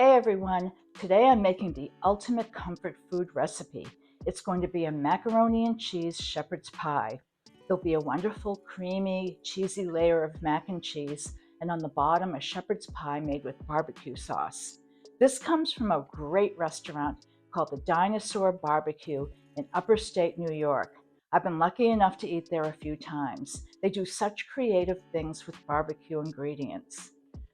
Hey everyone, today I'm making the ultimate comfort food recipe. It's going to be a macaroni and cheese shepherd's pie. There'll be a wonderful creamy, cheesy layer of mac and cheese, and on the bottom a shepherd's pie made with barbecue sauce. This comes from a great restaurant called the Dinosaur Barbecue in Upper State New York. I've been lucky enough to eat there a few times. They do such creative things with barbecue ingredients.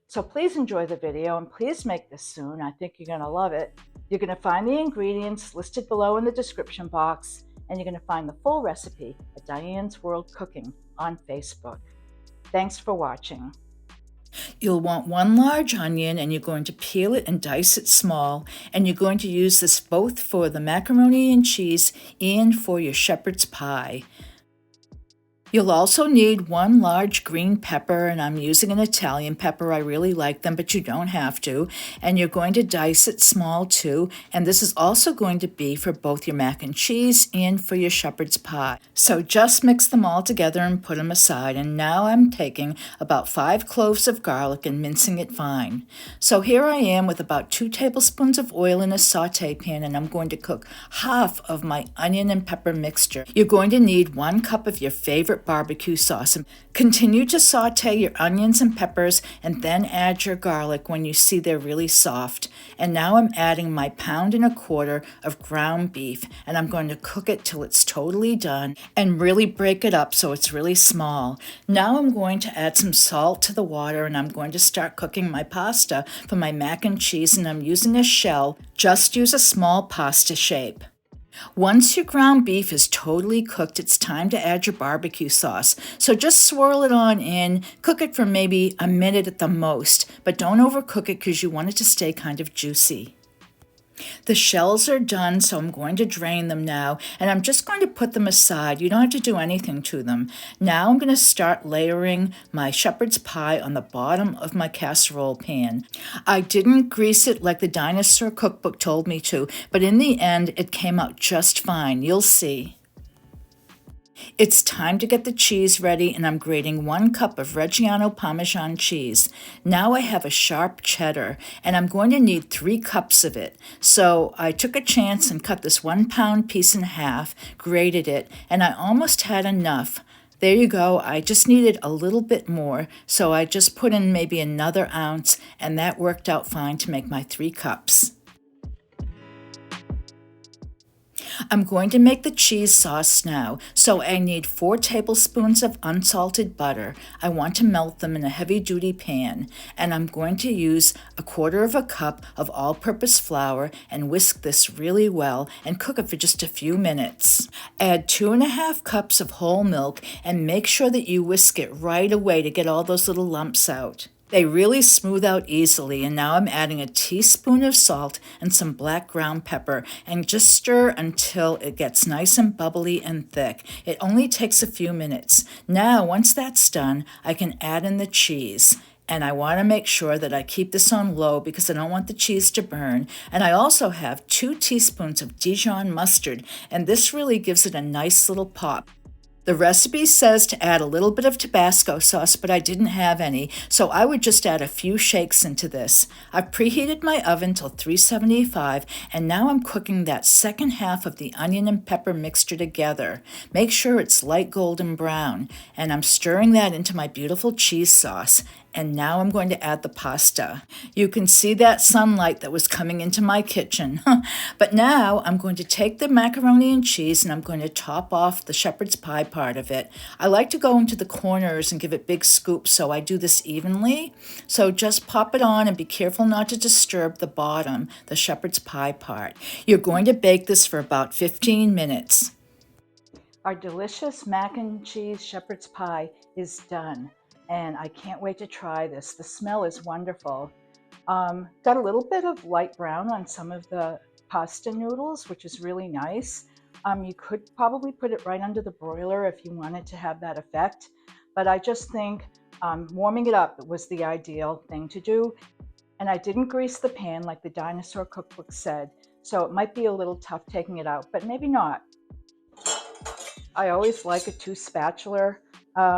So please enjoy the video and please make this soon. I think you're going to love it. You're going to find the ingredients listed below in the description box, and you're going to find the full recipe at Diane's World Cooking on Facebook. Thanks for watching. You'll want one large onion, and you're going to peel it and dice it small, and you're going to use this both for the macaroni and cheese and for your shepherd's pie. You'll also need one large green pepper, and I'm using an Italian pepper. I really like them, but you don't have to. And you're going to dice it small too. And this is also going to be for both your mac and cheese and for your shepherd's pie. So just mix them all together and put them aside. And now I'm taking about 5 cloves of garlic and mincing it fine. So here I am with about 2 tablespoons of oil in a saute pan, and I'm going to cook half of my onion and pepper mixture. You're going to need 1 cup of your favorite barbecue sauce, and continue to saute your onions and peppers and then add your garlic when you see they're really soft. And now I'm adding my 1.25 pounds of ground beef, and I'm going to cook it till it's totally done and really break it up so it's really small. Now I'm going to add some salt to the water, and I'm going to start cooking my pasta for my mac and cheese, and I'm using a shell. Just use a small pasta shape. Once your ground beef is totally cooked, it's time to add your barbecue sauce. So just swirl it on in, cook it for maybe a minute at the most, but don't overcook it because you want it to stay kind of juicy. The shells are done, so I'm going to drain them now, and I'm just going to put them aside. You don't have to do anything to them. Now I'm going to start layering my shepherd's pie on the bottom of my casserole pan. I didn't grease it like the Dinosaur cookbook told me to, but in the end it came out just fine. You'll see. It's time to get the cheese ready, and I'm grating 1 cup of Reggiano Parmesan cheese. Now I have a sharp cheddar, and I'm going to need 3 cups of it. So I took a chance and cut this 1-pound piece in half, grated it, and I almost had enough. There you go. I just needed a little bit more, so I just put in maybe another ounce, and that worked out fine to make my 3 cups. I'm going to make the cheese sauce now, so I need 4 tablespoons of unsalted butter. I want to melt them in a heavy-duty pan, and I'm going to use 1/4 cup of all-purpose flour and whisk this really well and cook it for just a few minutes. Add 2.5 cups of whole milk and make sure that you whisk it right away to get all those little lumps out. They really smooth out easily, and now I'm adding a teaspoon of salt and some black ground pepper, and just stir until it gets nice and bubbly and thick. It only takes a few minutes. Now, once that's done, I can add in the cheese. And I want to make sure that I keep this on low because I don't want the cheese to burn. And I also have 2 teaspoons of Dijon mustard, and this really gives it a nice little pop. The recipe says to add a little bit of Tabasco sauce, but I didn't have any, so I would just add a few shakes into this. I've preheated my oven till 375, and now I'm cooking that second half of the onion and pepper mixture together. Make sure it's light golden brown, and I'm stirring that into my beautiful cheese sauce. And now I'm going to add the pasta. You can see that sunlight that was coming into my kitchen. But now I'm going to take the macaroni and cheese, and I'm going to top off the shepherd's pie part of it. I like to go into the corners and give it big scoops, so I do this evenly. So just pop it on and be careful not to disturb the bottom, the shepherd's pie part. You're going to bake this for about 15 minutes. Our delicious mac and cheese shepherd's pie is done, and I can't wait to try this. The smell is wonderful. Got a little bit of light brown on some of the pasta noodles, which is really nice. You could probably put it right under the broiler if you wanted to have that effect, but I just think warming it up was the ideal thing to do. And I didn't grease the pan like the Dinosaur cookbook said, so it might be a little tough taking it out, but maybe not. I always like a 2-spatula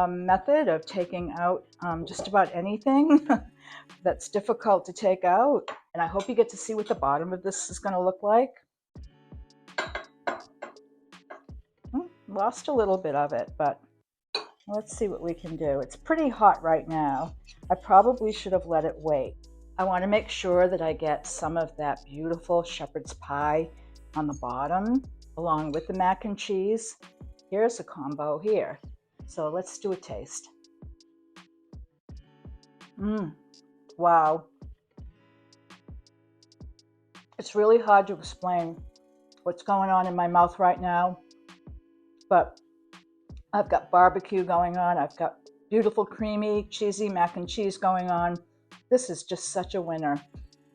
method of taking out just about anything that's difficult to take out. And I hope you get to see what the bottom of this is going to look like. Lost a little bit of it, but let's see what we can do. It's pretty hot right now. I probably should have let it wait. I want to make sure that I get some of that beautiful shepherd's pie on the bottom along with the mac and cheese. Here's a combo here. So let's do a taste. Wow. It's really hard to explain what's going on in my mouth right now, but I've got barbecue going on. I've got beautiful, creamy, cheesy mac and cheese going on. This is just such a winner.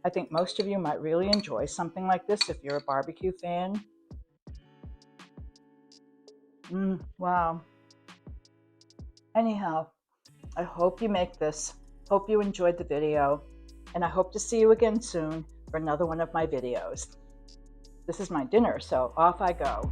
I think most of you might really enjoy something like this if you're a barbecue fan. Wow. Anyhow, I hope you make this. Hope you enjoyed the video, and I hope to see you again soon for another one of my videos. This is my dinner, so off I go.